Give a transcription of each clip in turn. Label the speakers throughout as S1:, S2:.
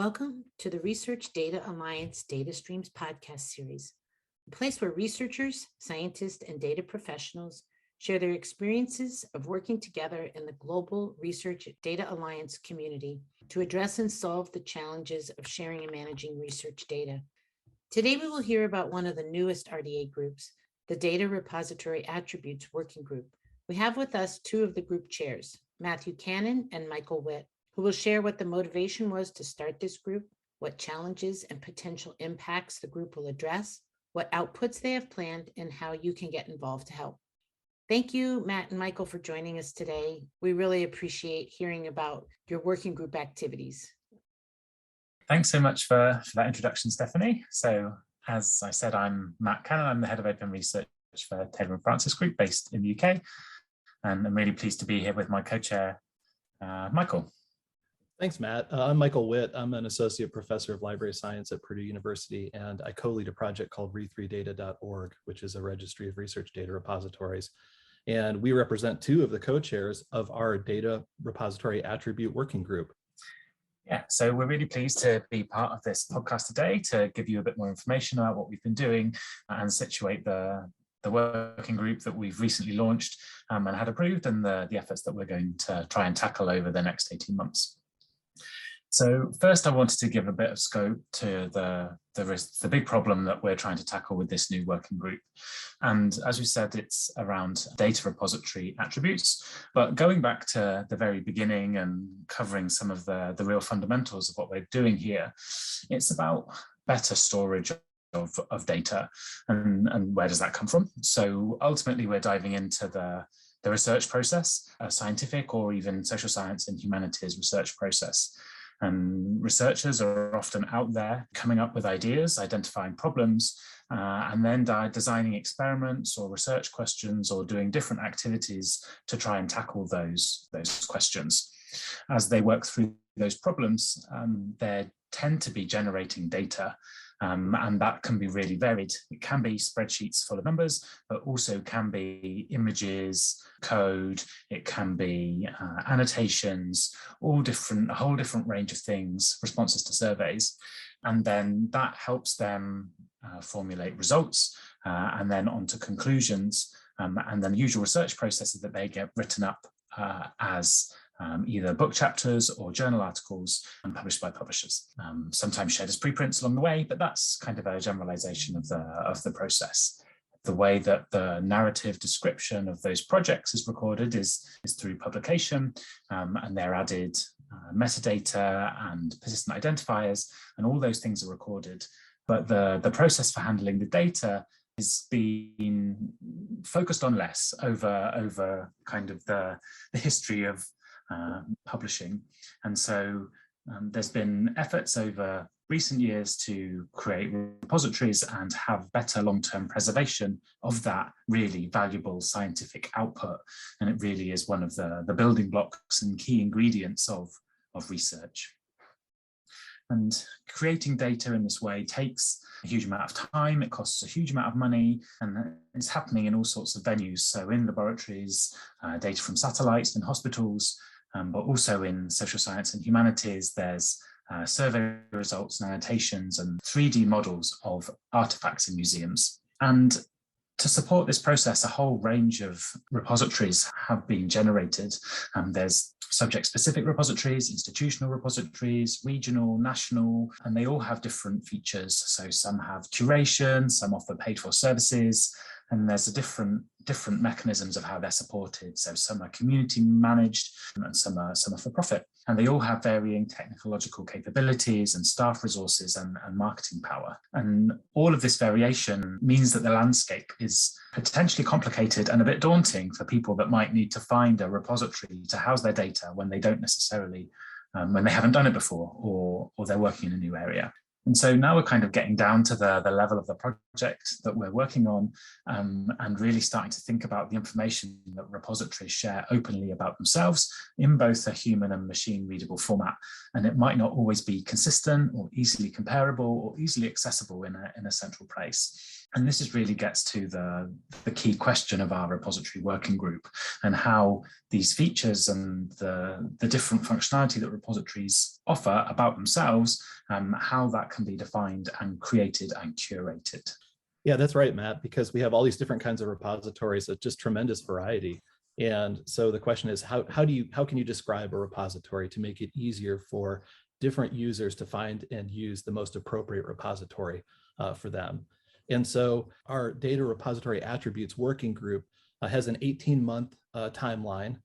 S1: Welcome to the Research Data Alliance Data Streams podcast series, a place where researchers, scientists, and data professionals share their experiences of working together in the global Research Data Alliance community to address and solve the challenges of sharing and managing research data. Today, we will hear about one of the newest RDA groups, the Data Repository Attributes Working Group. We have with us two of the group chairs, Matthew Cannon and Michael Witt, who will share what the motivation was to start this group, what challenges and potential impacts the group will address, what outputs they have planned, and how you can get involved to help. Thank you, Matt and Michael, for joining us today. We really appreciate hearing about your working group activities.
S2: Thanks so much for that introduction, Stephanie. So as I said, I'm Matt Cannon. I'm the head of open research for Taylor & Francis Group based in the UK. And I'm really pleased to be here with my co-chair, Michael.
S3: Thanks, Matt. I'm Michael Witt. I'm an associate professor of library science at Purdue University, and I co-lead a project called re3data.org, which is a registry of research data repositories. And we represent two of the co-chairs of our Data Repository Attribute Working Group.
S2: Yeah, so we're really pleased to be part of this podcast today to give you a bit more information about what we've been doing and situate the working group that we've recently launched and had approved, and the efforts that we're going to try and tackle over the next 18 months. So first, I wanted to give a bit of scope to the big problem that we're trying to tackle with this new working group. And as we said, it's around data repository attributes, but going back to the very beginning and covering some of the real fundamentals of what we're doing here, it's about better storage of data and where does that come from? So ultimately, we're diving into the research process, a scientific or even social science and humanities research process. And researchers are often out there coming up with ideas, identifying problems, and then designing experiments or research questions or doing different activities to try and tackle those questions. As they work through those problems, they tend to be generating data. And that can be really varied. It can be spreadsheets full of numbers, but also can be images, code, it can be annotations, a whole different range of things, responses to surveys. And then that helps them formulate results and then onto conclusions, and then the usual research processes that they get written up as either book chapters or journal articles and published by publishers, sometimes shared as preprints along the way, but that's kind of a generalization of the process. The way that the narrative description of those projects is recorded is through publication, and they're added metadata and persistent identifiers, and all those things are recorded. But the process for handling the data is being focused on less over kind of the history of publishing. And so there's been efforts over recent years to create repositories and have better long-term preservation of that really valuable scientific output. And it really is one of the building blocks and key ingredients of research. And creating data in this way takes a huge amount of time, it costs a huge amount of money, and it's happening in all sorts of venues. So in laboratories, data from satellites in hospitals, but also in social science and humanities, there's survey results and annotations and 3D models of artifacts in museums. And to support this process, a whole range of repositories have been generated. There's subject-specific repositories, institutional repositories, regional, national, and they all have different features. So some have curation, some offer paid-for services, and there's a different mechanisms of how they're supported. So some are community managed and some are for profit. And they all have varying technological capabilities and staff resources and marketing power. And all of this variation means that the landscape is potentially complicated and a bit daunting for people that might need to find a repository to house their data when they don't necessarily, when they haven't done it before or they're working in a new area. And so now we're kind of getting down to the level of the project that we're working on, and really starting to think about the information that repositories share openly about themselves in both a human and machine readable format. And it might not always be consistent or easily comparable or easily accessible in a central place. And this is really gets to the key question of our repository working group and how these features and the different functionality that repositories offer about themselves, how that can be defined and created and curated.
S3: Yeah, that's right, Matt, because we have all these different kinds of repositories at just tremendous variety. And so the question is, how can you describe a repository to make it easier for different users to find and use the most appropriate repository for them? And so our data repository attributes working group has an 18-month timeline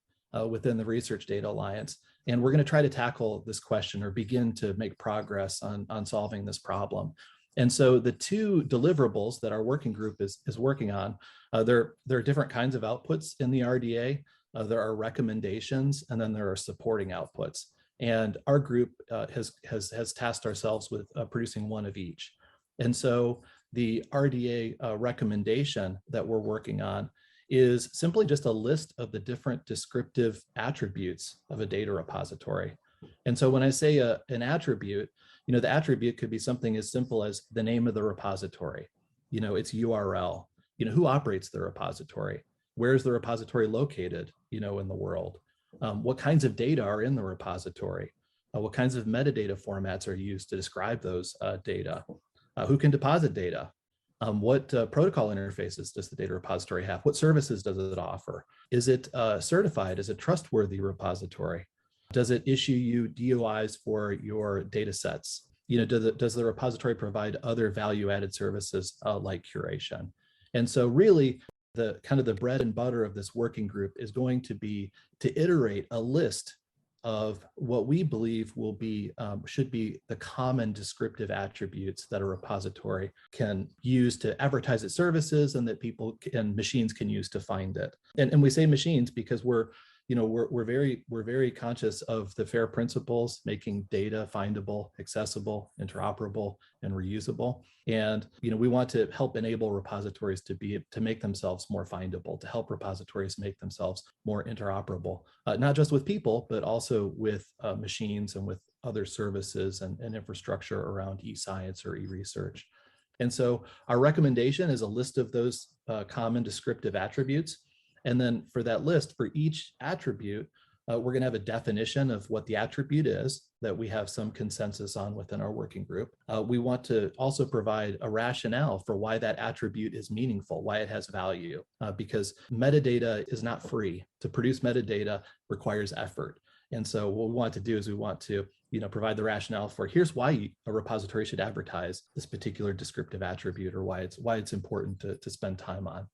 S3: within the Research Data Alliance. And we're going to try to tackle this question or begin to make progress on solving this problem. And so the two deliverables that our working group is working on, there are different kinds of outputs in the RDA. There are recommendations, and then there are supporting outputs. And our group has tasked ourselves with producing one of each. And so the RDA recommendation that we're working on is simply just a list of the different descriptive attributes of a data repository. And so when I say an attribute, the attribute could be something as simple as the name of the repository, its URL, who operates the repository, where is the repository located, in the world, what kinds of data are in the repository, what kinds of metadata formats are used to describe those data, who can deposit data, what protocol interfaces does the data repository have, what services does it offer, is it certified as a trustworthy repository? Does it issue you DOIs for your data sets? Does the repository provide other value-added services like curation? And so really, the kind of the bread and butter of this working group is going to be to iterate a list of what we believe will be should be the common descriptive attributes that a repository can use to advertise its services and that people and machines can use to find it. And we say machines because we're very conscious of the FAIR principles, making data findable, accessible, interoperable, and reusable. And we want to help enable repositories to make themselves more findable, to help repositories make themselves more interoperable, not just with people, but also with machines and with other services and infrastructure around e-science or e-research. And so our recommendation is a list of those common descriptive attributes. And then for that list, for each attribute, we're going to have a definition of what the attribute is that we have some consensus on within our working group. We want to also provide a rationale for why that attribute is meaningful, why it has value, because metadata is not free. To produce metadata requires effort. And so what we want to do is we want to provide the rationale for here's why a repository should advertise this particular descriptive attribute or why it's important to spend time on.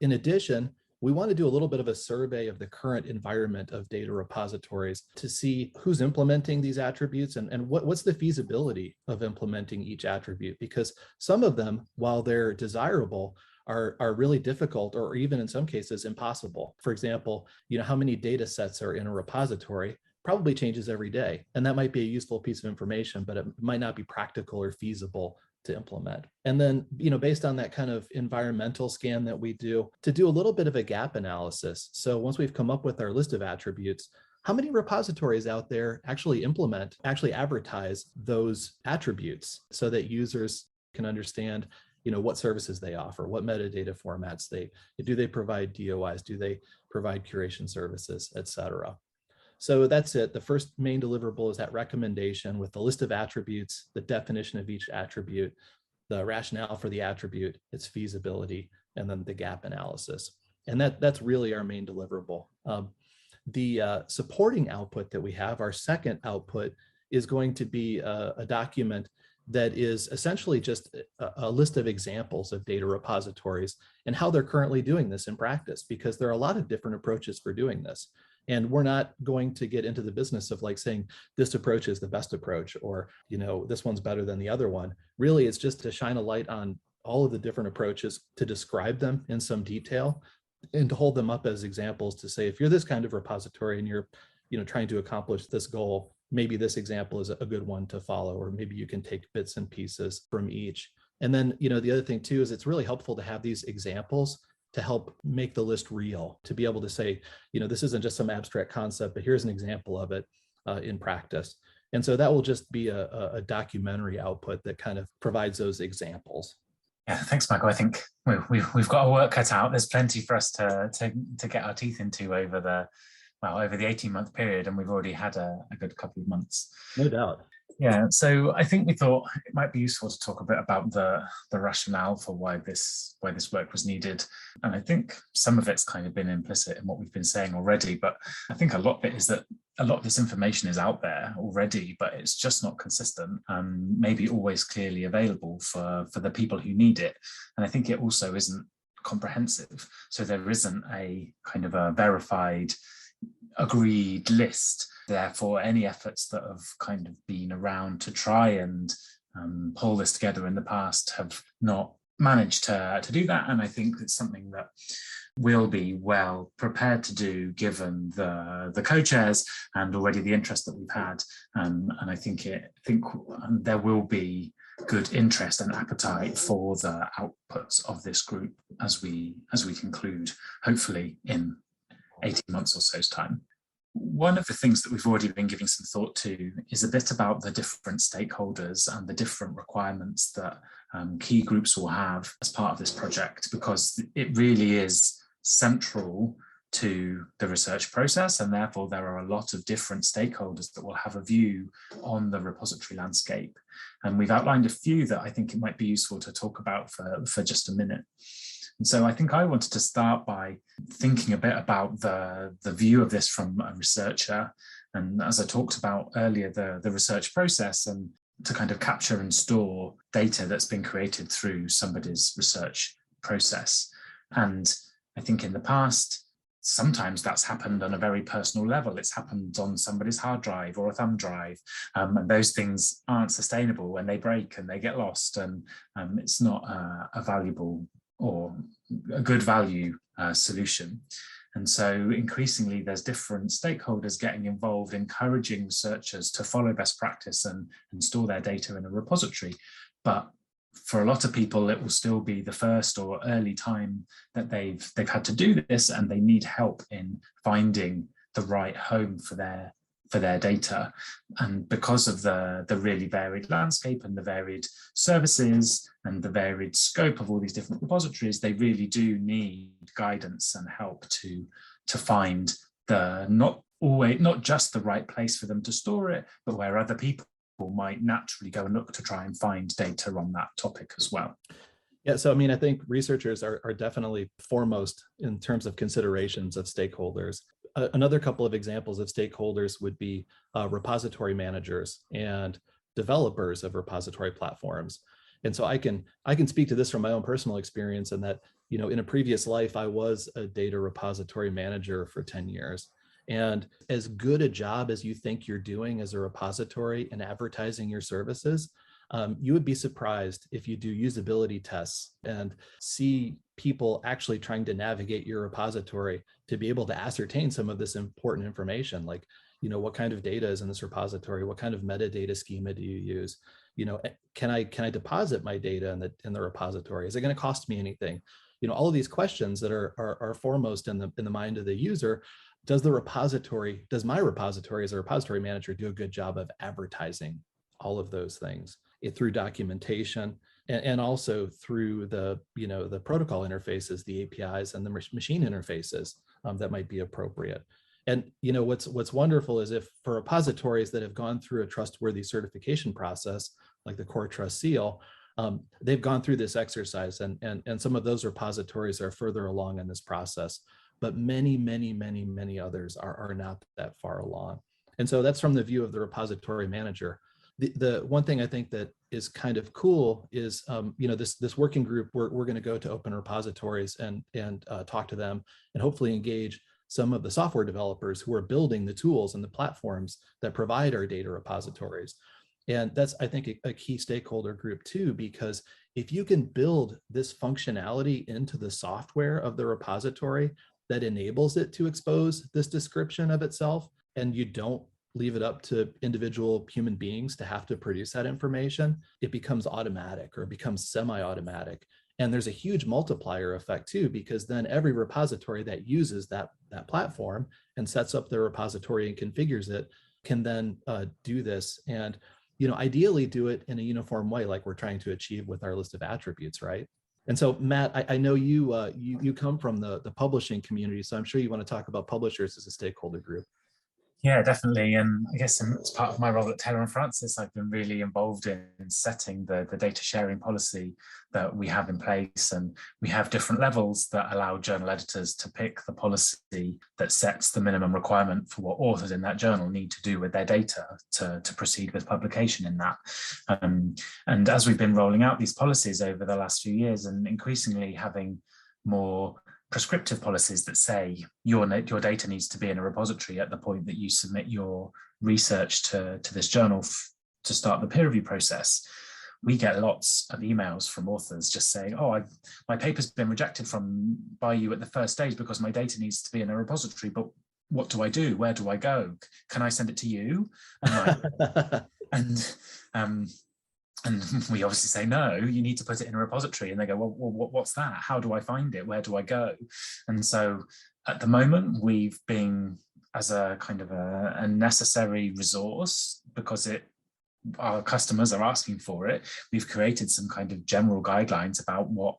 S3: In addition, we want to do a little bit of a survey of the current environment of data repositories to see who's implementing these attributes and what's the feasibility of implementing each attribute, because some of them, while they're desirable, are really difficult or even in some cases impossible. For example, how many data sets are in a repository probably changes every day. And that might be a useful piece of information, but it might not be practical or feasible to implement. And then, based on that kind of environmental scan that we do, to do a little bit of a gap analysis. So once we've come up with our list of attributes, how many repositories out there actually advertise those attributes so that users can understand, what services they offer, what metadata formats do they provide DOIs, do they provide curation services, et cetera. So that's it. The first main deliverable is that recommendation with the list of attributes, the definition of each attribute, the rationale for the attribute, its feasibility, and then the gap analysis. And that's really our main deliverable. The supporting output that we have, our second output, is going to be a document that is essentially just a list of examples of data repositories and how they're currently doing this in practice, because there are a lot of different approaches for doing this. And we're not going to get into the business of saying this approach is the best approach or, this one's better than the other one. Really, it's just to shine a light on all of the different approaches, to describe them in some detail and to hold them up as examples to say, if you're this kind of repository and you're, trying to accomplish this goal, maybe this example is a good one to follow, or maybe you can take bits and pieces from each. And then, the other thing too, is it's really helpful to have these examples to help make the list real, to be able to say, this isn't just some abstract concept, but here's an example of it in practice. And so that will just be a documentary output that kind of provides those examples.
S2: Yeah, thanks, Michael. I think we've got a work cut out. There's plenty for us to get our teeth into over the 18-month period, and we've already had a good couple of months.
S3: No doubt.
S2: Yeah, so I think we thought it might be useful to talk a bit about the rationale for why this work was needed. And I think some of it's kind of been implicit in what we've been saying already, but I think a lot of it is that a lot of this information is out there already, but it's just not consistent and maybe always clearly available for the people who need it. And I think it also isn't comprehensive. So there isn't a kind of a verified, agreed list. Therefore, any efforts that have kind of been around to try and pull this together in the past have not managed to do that. And I think it's something that we'll be well prepared to do given the co-chairs and already the interest that we've had. And I think there will be good interest and appetite for the outputs of this group as we conclude, hopefully in 18 months or so's time. One of the things that we've already been giving some thought to is a bit about the different stakeholders and the different requirements that key groups will have as part of this project, because it really is central to the research process, and therefore there are a lot of different stakeholders that will have a view on the repository landscape. And we've outlined a few that I think it might be useful to talk about for just a minute. And so I think I wanted to start by thinking a bit about the view of this from a researcher. And as I talked about earlier, the research process, and to kind of capture and store data that's been created through somebody's research process. And I think in the past, sometimes that's happened on a very personal level. It's happened on somebody's hard drive or a thumb drive, and those things aren't sustainable when they break and they get lost, and it's not a valuable or a good value solution. And so increasingly there's different stakeholders getting involved, encouraging researchers to follow best practice and store their data in a repository. But for a lot of people, it will still be the first or early time that they've had to do this, and they need help in finding the right home for their data. And because of the really varied landscape and the varied services and the varied scope of all these different repositories, they really do need guidance and help to find not just the right place for them to store it, but where other people might naturally go and look to try and find data on that topic as well.
S3: Yeah, so I mean, I think researchers are definitely foremost in terms of considerations of stakeholders. Another couple of examples of stakeholders would be repository managers and developers of repository platforms. And so I can speak to this from my own personal experience, in that, in a previous life, I was a data repository manager for 10 years. And as good a job as you think you're doing as a repository and advertising your services, you would be surprised if you do usability tests and see people actually trying to navigate your repository to be able to ascertain some of this important information, like, what kind of data is in this repository? What kind of metadata schema do you use? Can I deposit my data in the repository? Is it going to cost me anything? All of these questions that are foremost in the mind of the user. Does my repository as a repository manager do a good job of advertising all of those things through documentation and also through the protocol interfaces, the APIs and the machine interfaces that might be appropriate? And what's wonderful is if for repositories that have gone through a trustworthy certification process, like the Core Trust Seal, they've gone through this exercise, and some of those repositories are further along in this process. But many, many, many, many others are not that far along. And so that's from the view of the repository manager. The one thing I think that is kind of cool is, this working group, we're going to go to open repositories and talk to them and hopefully engage some of the software developers who are building the tools and the platforms that provide our data repositories. And that's, I think, a key stakeholder group too, because if you can build this functionality into the software of the repository that enables it to expose this description of itself, and you don't leave it up to individual human beings to have to produce that information, it becomes automatic or it becomes semi-automatic. And there's a huge multiplier effect too, because then every repository that uses that platform and sets up their repository and configures it can then do this. And ideally do it in a uniform way, like we're trying to achieve with our list of attributes, right? And so, Matt, I know you come from the publishing community, so I'm sure you want to talk about publishers as a stakeholder group.
S2: Yeah, definitely. And I guess as part of my role at Taylor & Francis, I've been really involved in setting the data sharing policy that we have in place. And we have different levels that allow journal editors to pick the policy that sets the minimum requirement for what authors in that journal need to do with their data to proceed with publication in that. And as we've been rolling out these policies over the last few years and increasingly having more prescriptive policies that say your data needs to be in a repository at the point that you submit your research to this journal to start the peer review process, we get lots of emails from authors just saying, oh, my paper's been rejected by you at the first stage because my data needs to be in a repository, but what do I do? Where do I go? Can I send it to you? And we obviously say, no, you need to put it in a repository. And they go, well, what's that? How do I find it? Where do I go? And so at the moment, we've been, as a kind of a necessary resource, because our customers are asking for it, we've created some kind of general guidelines about what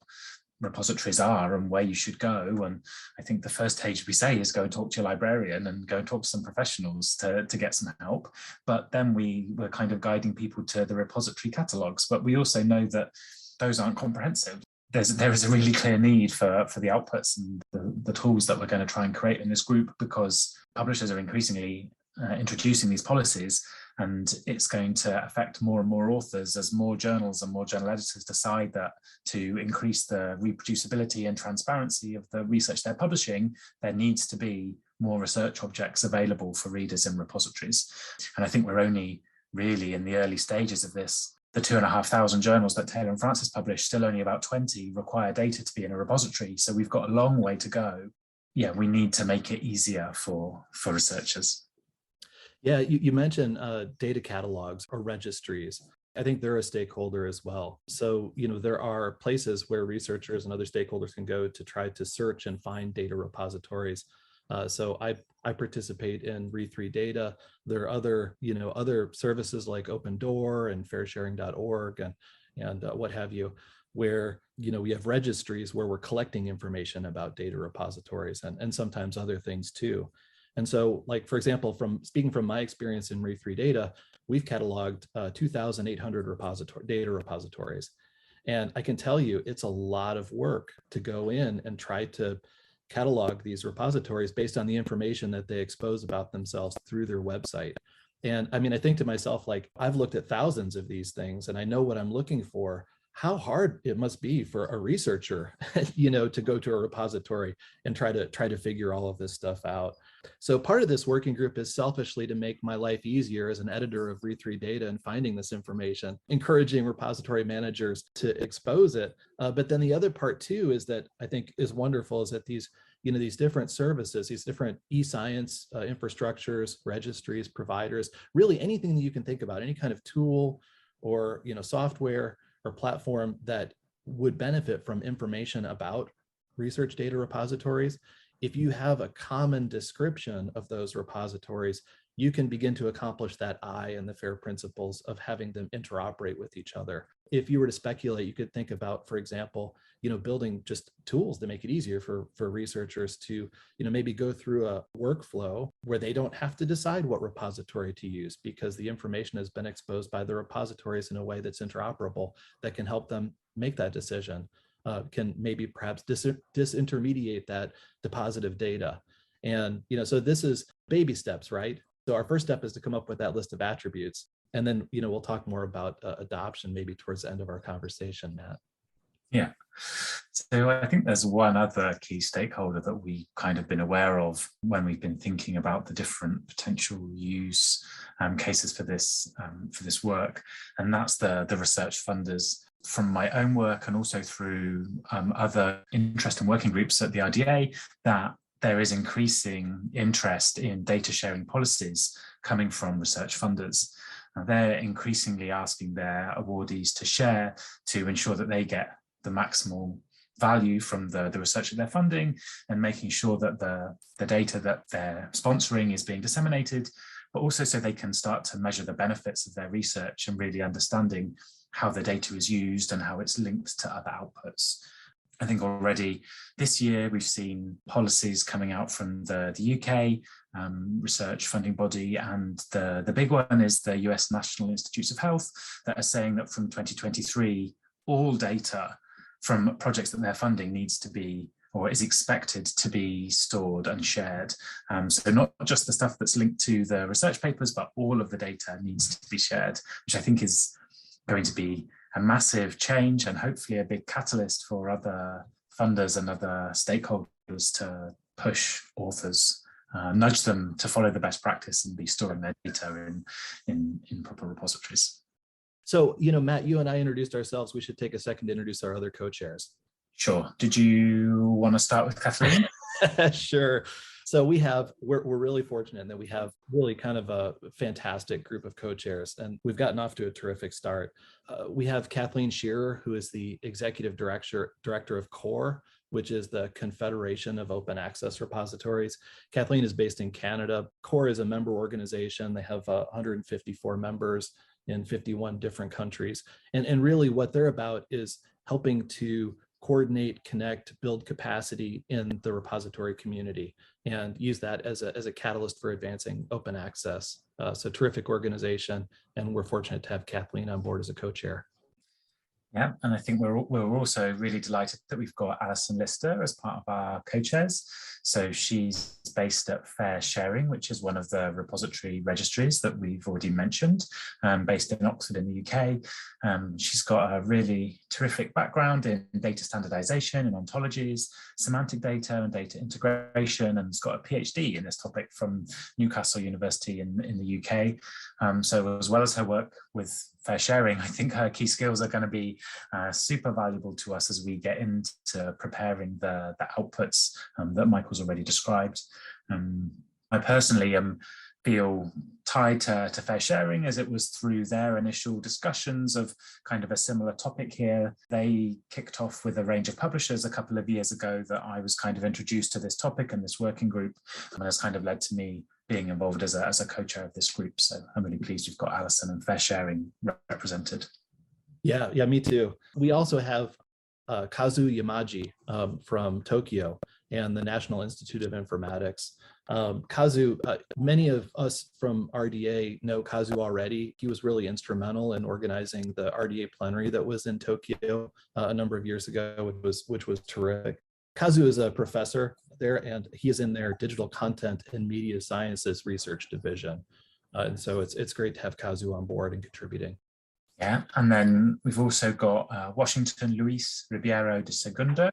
S2: repositories are and where you should go. And I think the first stage we say is go and talk to your librarian and go and talk to some professionals to get some help. But then we're kind of guiding people to the repository catalogs. But we also know that those aren't comprehensive. There is a really clear need for the outputs and the tools that we're going to try and create in this group, because publishers are increasingly introducing these policies, and it's going to affect more and more authors as more journals and more journal editors decide that to increase the reproducibility and transparency of the research they're publishing, there needs to be more research objects available for readers in repositories. And I think we're only really in the early stages of this. The 2,500 journals that Taylor & Francis publish, still only about 20 require data to be in a repository. So we've got a long way to go. Yeah, we need to make it easier for researchers.
S3: Yeah, you mentioned data catalogs or registries. I think they're a stakeholder as well. So, there are places where researchers and other stakeholders can go to try to search and find data repositories. So I participate in Re3 Data. There are other services like Open Door and fairsharing.org and what have you, where we have registries where we're collecting information about data repositories and sometimes other things too. And so, like, for example, speaking from my experience in Re3 Data, we've cataloged 2,800 data repositories. And I can tell you, it's a lot of work to go in and try to catalog these repositories based on the information that they expose about themselves through their website. And I mean, I think to myself, like, I've looked at thousands of these things and I know what I'm looking for. How hard it must be for a researcher, to go to a repository and try to figure all of this stuff out. So part of this working group is selfishly to make my life easier as an editor of Re3 Data and finding this information, encouraging repository managers to expose it. But then the other part too is that I think is wonderful is that these different services, these different e-science infrastructures, registries, providers, really anything that you can think about, any kind of tool or software or platform that would benefit from information about research data repositories. If you have a common description of those repositories, you can begin to accomplish that I and the FAIR principles of having them interoperate with each other. If you were to speculate, you could think about, for example, building just tools to make it easier for researchers to, maybe go through a workflow where they don't have to decide what repository to use because the information has been exposed by the repositories in a way that's interoperable that can help them make that decision, can maybe perhaps disintermediate that depositive data. And, so this is baby steps, right? So our first step is to come up with that list of attributes. And then, we'll talk more about adoption maybe towards the end of our conversation, Matt.
S2: Yeah. So I think there's one other key stakeholder that we've kind of been aware of when we've been thinking about the different potential use cases for this work, and that's the research funders. From my own work and also through other interest and working groups at the RDA, that there is increasing interest in data sharing policies coming from research funders. They're increasingly asking their awardees to share to ensure that they get the maximal value from the research that they're funding, and making sure that the data that they're sponsoring is being disseminated but also so they can start to measure the benefits of their research and really understanding how the data is used and how it's linked to other outputs. I think already this year we've seen policies coming out from the UK research funding body, and the big one is the US National Institutes of Health that are saying that from 2023, all data from projects that they're funding needs to be, or is expected to be, stored and shared. So not just the stuff that's linked to the research papers, but all of the data needs to be shared, which I think is going to be a massive change and hopefully a big catalyst for other funders and other stakeholders to push authors, nudge them to follow the best practice and be storing their data in proper repositories.
S3: So, you know, Matt, you and I introduced ourselves. We should take a second to introduce our other co-chairs.
S2: Sure. Did you want to start with Katherine?
S3: Sure. So we're really fortunate that we have really kind of a fantastic group of co-chairs, and we've gotten off to a terrific start. We have Katherine Shear, who is the executive director of CORE, which is the Confederation of Open Access Repositories. Kathleen is based in Canada. CORE is a member organization. They have 154 members in 51 different countries. And really what they're about is helping to coordinate, connect, build capacity in the repository community, and use that as a catalyst for advancing open access. So terrific organization, and we're fortunate to have Kathleen on board as a co-chair.
S2: Yeah, and I think we're also really delighted that we've got Allison Lister as part of our co-chairs. So she's based at Fair Sharing, which is one of the repository registries that we've already mentioned, based in Oxford in the UK. She's got a really terrific background in data standardization and ontologies, semantic data and data integration, and has got a PhD in this topic from Newcastle University in the UK. So as well as her work with Fair Sharing, I think her key skills are going to be super valuable to us as we get into preparing the outputs that Michael's already described. I personally feel tied to Fair Sharing, as it was through their initial discussions of kind of a similar topic here. They kicked off with a range of publishers a couple of years ago that I was kind of introduced to this topic and this working group, and has kind of led to me being involved as a co-chair of this group. So I'm really pleased we've got Allison and Fair Sharing represented.
S3: Yeah, me too. We also have Kazu Yamaji from Tokyo and the National Institute of Informatics. Kazu, many of us from RDA know Kazu already. He was really instrumental in organizing the RDA plenary that was in Tokyo a number of years ago, which was terrific. Kazu is a professor there, and he is in their digital content and media sciences research division. And so it's great to have Kazu on board and contributing.
S2: Yeah, and then we've also got Washington Luiz Ribiero de Segundo,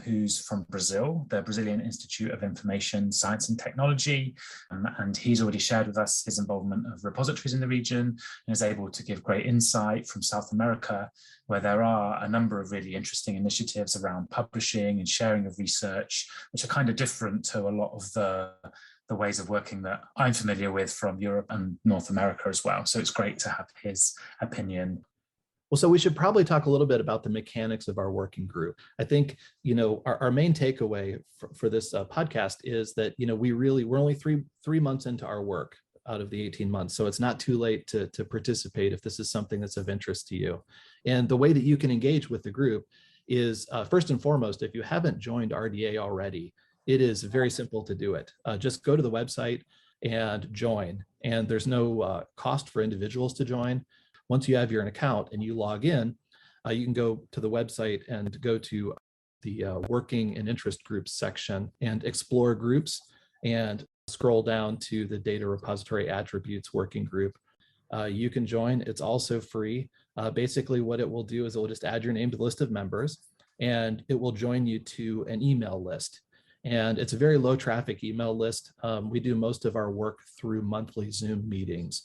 S2: who's from Brazil, the Brazilian Institute of Information Science and Technology, and he's already shared with us his involvement of repositories in the region and is able to give great insight from South America, where there are a number of really interesting initiatives around publishing and sharing of research, which are kind of different to a lot of the ways of working that I'm familiar with from Europe and North America as well. So it's great to have his opinion.
S3: Well, so we should probably talk a little bit about the mechanics of our working group. I think, our main takeaway for this podcast is that, we're only three months into our work out of the 18 months. So it's not too late to participate if this is something that's of interest to you. And the way that you can engage with the group is, first and foremost, if you haven't joined RDA already, it is very simple to do it. Just go to the website and join. And there's no cost for individuals to join. Once you have your account and you log in, you can go to the website and go to the working and interest groups section and explore groups and scroll down to the data repository attributes working group. You can join. It's also free. Basically, what it will do is it will just add your name to the list of members, and it will join you to an email list. And it's a very low traffic email list. We do most of our work through monthly Zoom meetings.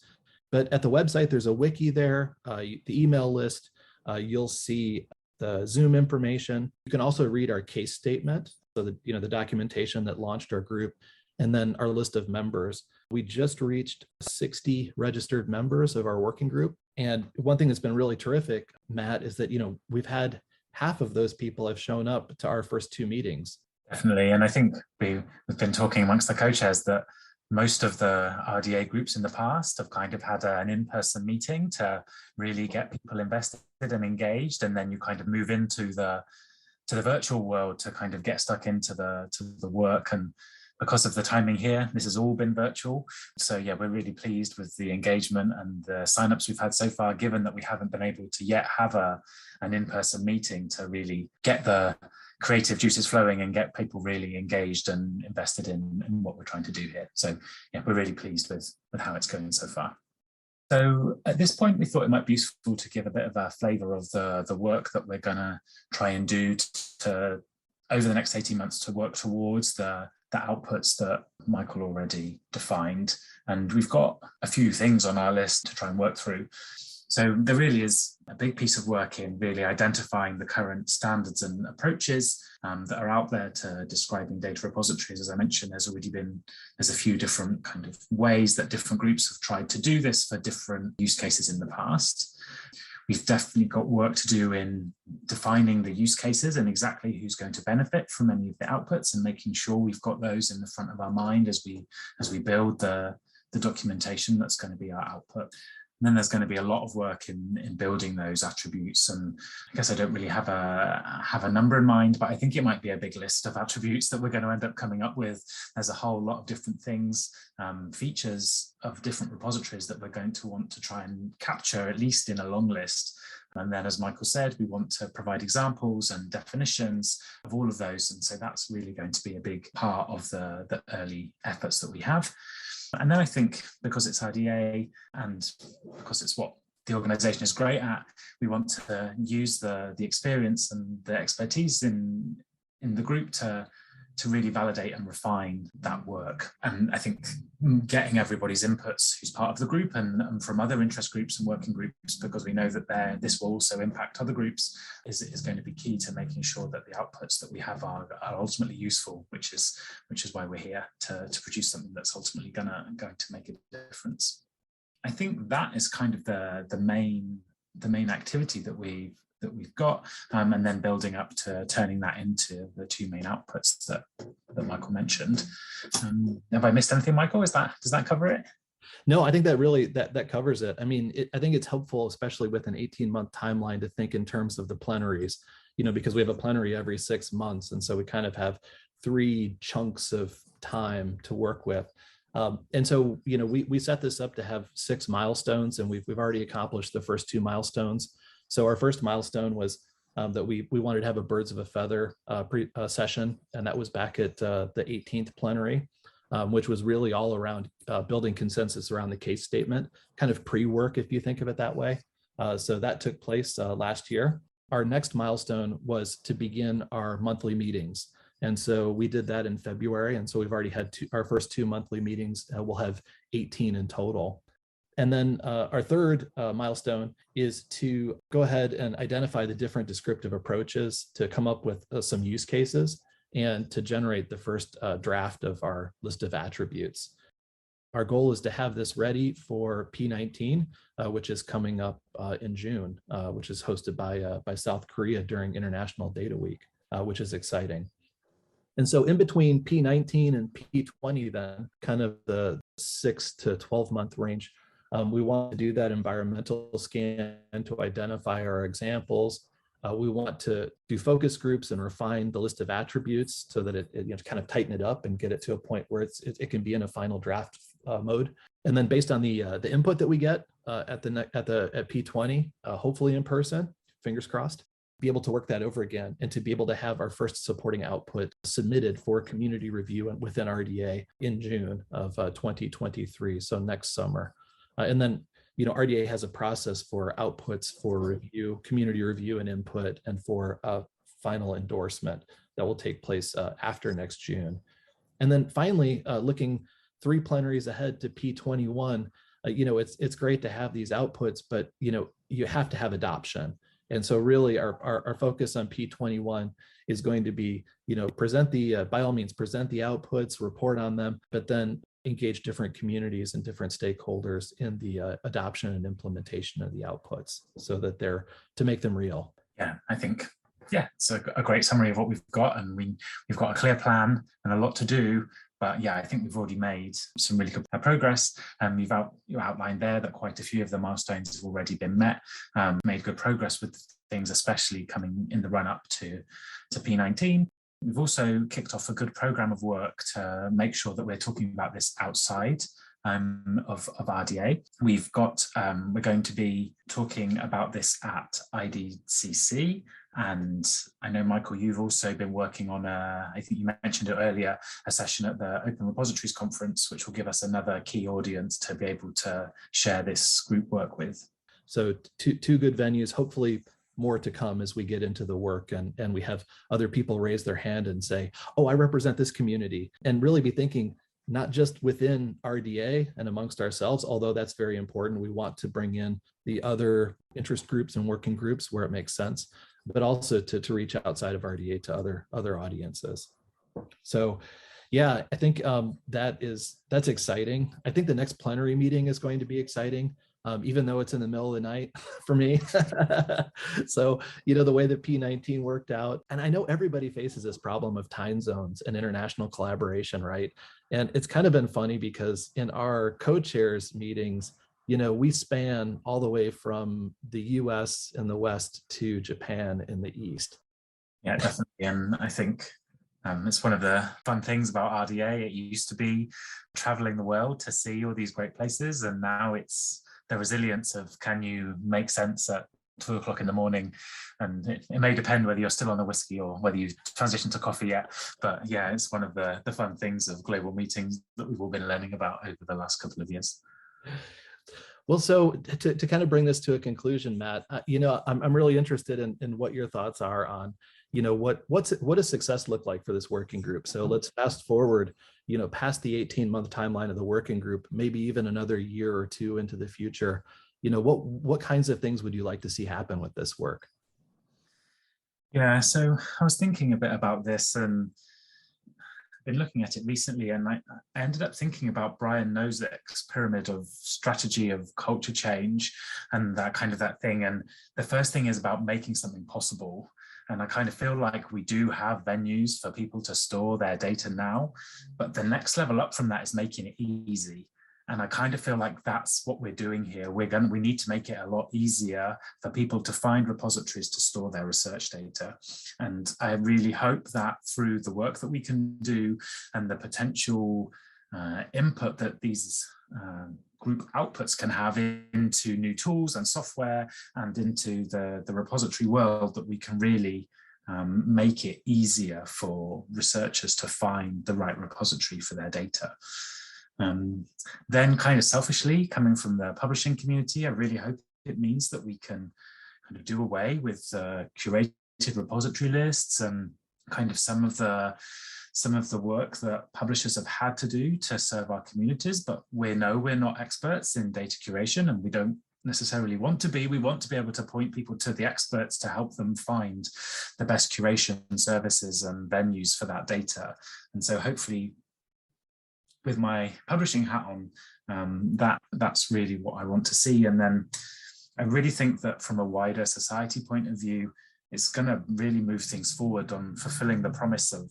S3: But at the website, there's a wiki there, the email list. You'll see the Zoom information. You can also read our case statement, so the documentation that launched our group, and then our list of members. We just reached 60 registered members of our working group. And one thing that's been really terrific, Matt, is that we've had half of those people have shown up to our first two meetings.
S2: Definitely. And I think we've been talking amongst the co-chairs that most of the RDA groups in the past have kind of had an in-person meeting to really get people invested and engaged, and then you kind of move into the virtual world to kind of get stuck into the work. And because of the timing here, this has all been virtual. So yeah, we're really pleased with the engagement and the signups we've had so far, given that we haven't been able to yet have an in-person meeting to really get the creative juices flowing and get people really engaged and invested in what we're trying to do here. So yeah, we're really pleased with how it's going so far. So at this point, we thought it might be useful to give a bit of a flavour of the work that we're going to try and do to over the next 18 months to work towards the outputs that Michael already defined. And we've got a few things on our list to try and work through. So there really is a big piece of work in really identifying the current standards and approaches that are out there to describing data repositories. As I mentioned, there's a few different kind of ways that different groups have tried to do this for different use cases in the past. We've definitely got work to do in defining the use cases and exactly who's going to benefit from any of the outputs, and making sure we've got those in the front of our mind as we build the documentation that's going to be our output. And then there's going to be a lot of work in building those attributes. And I guess I don't really have a number in mind, but I think it might be a big list of attributes that we're going to end up coming up with. There's a whole lot of different things, features of different repositories that we're going to want to try and capture, at least in a long list. And then, as Michael said, we want to provide examples and definitions of all of those. And so that's really going to be a big part of the early efforts that we have. And then I think because it's RDA and because it's what the organization is great at, we want to use the experience and the expertise in the group to really validate and refine that work. And I think getting everybody's inputs who's part of the group and from other interest groups and working groups, because we know that this will also impact other groups, is going to be key to making sure that the outputs that we have are ultimately useful, which is why we're here to produce something that's ultimately going to make a difference. I think that is kind of the main activity that we've got, and then building up to turning that into the two main outputs that Michael mentioned. Have I missed anything, Michael? Does that cover it?
S3: No, I think that really that covers it. I mean, I think it's helpful, especially with an 18-month timeline, to think in terms of the plenaries, because we have a plenary every 6 months. And so we kind of have 3 chunks of time to work with. And so, we set this up to have 6 milestones, and we've already accomplished the first 2 milestones. So our first milestone was that we wanted to have a birds of a feather session, and that was back at the 18th plenary, which was really all around building consensus around the case statement, kind of pre-work, if you think of it that way. So that took place last year. Our next milestone was to begin our monthly meetings. And so we did that in February. And so we've already had our first 2 monthly meetings. We'll have 18 in total. And then our third milestone is to go ahead and identify the different descriptive approaches, to come up with some use cases, and to generate the first draft of our list of attributes. Our goal is to have this ready for P19, which is coming up in June, which is hosted by South Korea during International Data Week, which is exciting. And so in between P19 and P20, then, kind of the 6 to 12 month range, we want to do that environmental scan to identify our examples. We want to do focus groups and refine the list of attributes so that it kind of tighten it up and get it to a point where it can be in a final draft mode. And then based on the input that we get at P20, hopefully in person, fingers crossed, be able to work that over again and to be able to have our first supporting output submitted for community review within RDA in June of 2023, so next summer. And then, RDA has a process for outputs for review, community review and input, and for final endorsement that will take place after next June. And then finally, looking 3 plenaries ahead to P21, it's great to have these outputs, but, you have to have adoption. And so really our focus on P21 is going to be, by all means, present the outputs, report on them, but then engage different communities and different stakeholders in the adoption and implementation of the outputs so that to make them real.
S2: Yeah, I think, it's a great summary of what we've got, and we've got a clear plan and a lot to do, But yeah, I think we've already made some really good progress. You outlined there that quite a few of the milestones have already been met, made good progress with things, especially coming in the run up to P19. We've also kicked off a good program of work to make sure that we're talking about this outside of RDA. We're going to be talking about this at IDCC. And I know, Michael, you've also been working on I think you mentioned it earlier, a session at the Open Repositories Conference, which will give us another key audience to be able to share this group work with.
S3: So two good venues, hopefully more to come as we get into the work and we have other people raise their hand and say, oh, I represent this community, and really be thinking not just within RDA and amongst ourselves, although that's very important. We want to bring in the other interest groups and working groups where it makes sense, but also to reach outside of RDA to other audiences. So yeah, I think that's exciting. I think the next plenary meeting is going to be exciting. Even though it's in the middle of the night for me. So, the way that P19 worked out, and I know everybody faces this problem of time zones and international collaboration, right? And it's kind of been funny because in our co-chairs meetings, we span all the way from the US in the West to Japan in the East.
S2: Yeah, definitely. And I think it's one of the fun things about RDA. It used to be traveling the world to see all these great places, and now it's the resilience of, can you make sense at 2 o'clock in the morning? And it may depend whether you're still on the whiskey or whether you transition to coffee yet. But yeah, it's one of the fun things of global meetings that we've all been learning about over the last couple of years.
S3: Well, so to kind of bring this to a conclusion, Matt, I'm really interested in what your thoughts are on, what does success look like for this working group? So let's fast forward, past the 18-month timeline of the working group, maybe even another year or two into the future. What kinds of things would you like to see happen with this work?
S2: Yeah, so I was thinking a bit about this and been looking at it recently, and I ended up thinking about Brian Nozick's pyramid of strategy of culture change and that thing. And the first thing is about making something possible. And I kind of feel like we do have venues for people to store their data now, but the next level up from that is making it easy. And I kind of feel like that's what we're doing here. We need to make it a lot easier for people to find repositories to store their research data. And I really hope that through the work that we can do and the potential input that these group outputs can have into new tools and software and into the repository world, that we can really make it easier for researchers to find the right repository for their data. Then kind of selfishly, coming from the publishing community, I really hope it means that we can kind of do away with curated repository lists and kind of some of the work that publishers have had to do to serve our communities. But we're not experts in data curation, and we don't necessarily want to be. We want to be able to point people to the experts to help them find the best curation services and venues for that data. And so hopefully, with my publishing hat on, that's really what I want to see. And then I really think that from a wider society point of view, it's going to really move things forward on fulfilling the promise of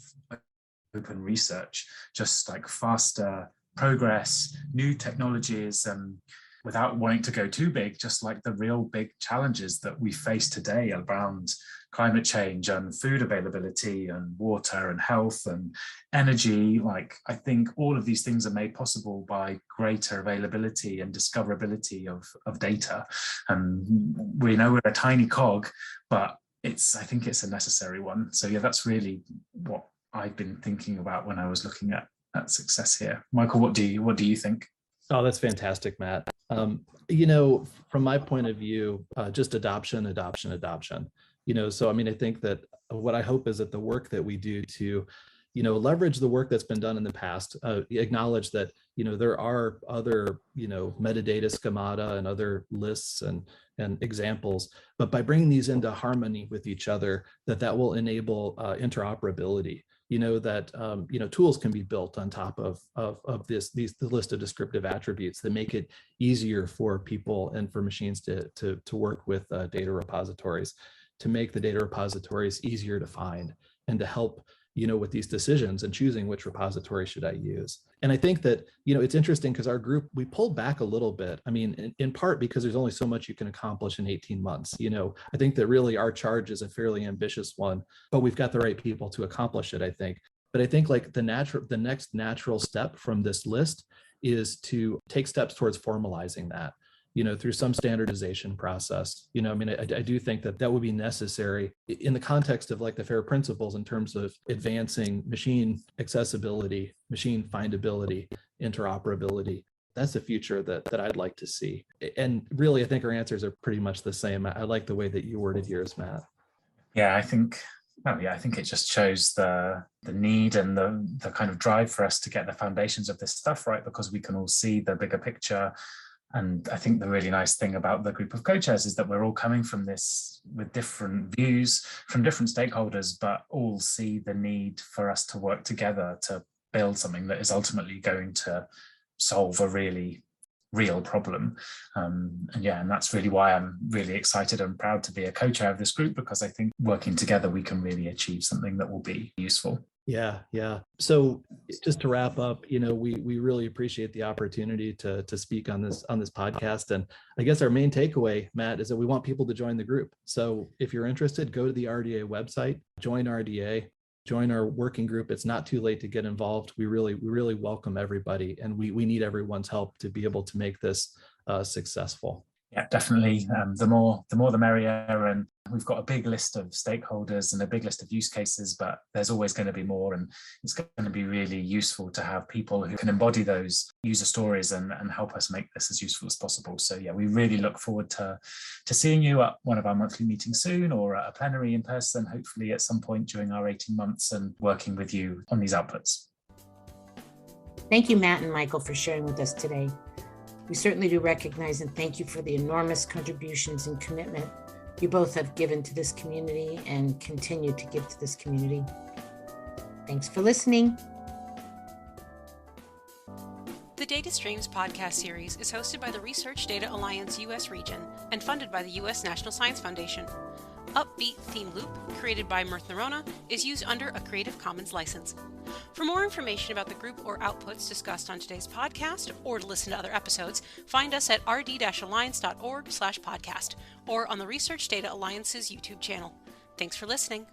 S2: open research, just like faster progress, new technologies, and without wanting to go too big, just like the real big challenges that we face today around climate change and food availability and water and health and energy. Like, I think all of these things are made possible by greater availability and discoverability of data. And we know we're a tiny cog, but I think it's a necessary one. So yeah, that's really what I've been thinking about when I was looking at success here. Michael, what do you think?
S3: Oh, that's fantastic, Matt. From my point of view, just adoption. So, I think that what I hope is that the work that we do to, leverage the work that's been done in the past, acknowledge that, there are other, metadata schemata and other lists and examples, but by bringing these into harmony with each other, that will enable interoperability. That tools can be built on top of the list of descriptive attributes that make it easier for people and for machines to work with data repositories, to make the data repositories easier to find, and to help with these decisions and choosing which repository should I use. And I think that, it's interesting because our group, we pulled back a little bit. I mean, in part because there's only so much you can accomplish in 18 months. I think that really our charge is a fairly ambitious one, but we've got the right people to accomplish it, I think. But I think like the next natural step from this list is to take steps towards formalizing that, through some standardization process. I do think that would be necessary in the context of like the FAIR principles in terms of advancing machine accessibility, machine findability, interoperability. That's the future that I'd like to see. And really, I think our answers are pretty much the same. I like the way that you worded yours, Matt.
S2: Yeah, I think it just shows the need and the kind of drive for us to get the foundations of this stuff right, because we can all see the bigger picture. And I think the really nice thing about the group of co-chairs is that we're all coming from this with different views from different stakeholders, but all see the need for us to work together to build something that is ultimately going to solve a really real problem. And that's really why I'm really excited and proud to be a co-chair of this group, because I think working together, we can really achieve something that will be useful.
S3: Yeah. So just to wrap up, we really appreciate the opportunity to speak on this podcast. And I guess our main takeaway, Matt, is that we want people to join the group. So if you're interested, go to the RDA website, join RDA, join our working group. It's not too late to get involved. We really welcome everybody, and we need everyone's help to be able to make this successful.
S2: Yeah, definitely. The more the merrier. And we've got a big list of stakeholders and a big list of use cases, but there's always going to be more. And it's going to be really useful to have people who can embody those user stories and help us make this as useful as possible. So yeah, we really look forward to seeing you at one of our monthly meetings soon, or at a plenary in person, hopefully at some point during our 18 months, and working with you on these outputs.
S1: Thank you, Matt and Michael, for sharing with us today. We certainly do recognize and thank you for the enormous contributions and commitment you both have given to this community and continue to give to this community. Thanks for listening.
S4: The Data Streams podcast series is hosted by the Research Data Alliance U.S. region and funded by the U.S. National Science Foundation. Upbeat theme loop, created by Mirth Nerona, is used under a Creative Commons license. For more information about the group or outputs discussed on today's podcast, or to listen to other episodes, find us at rd-alliance.org/podcast, or on the Research Data Alliance's YouTube channel. Thanks for listening.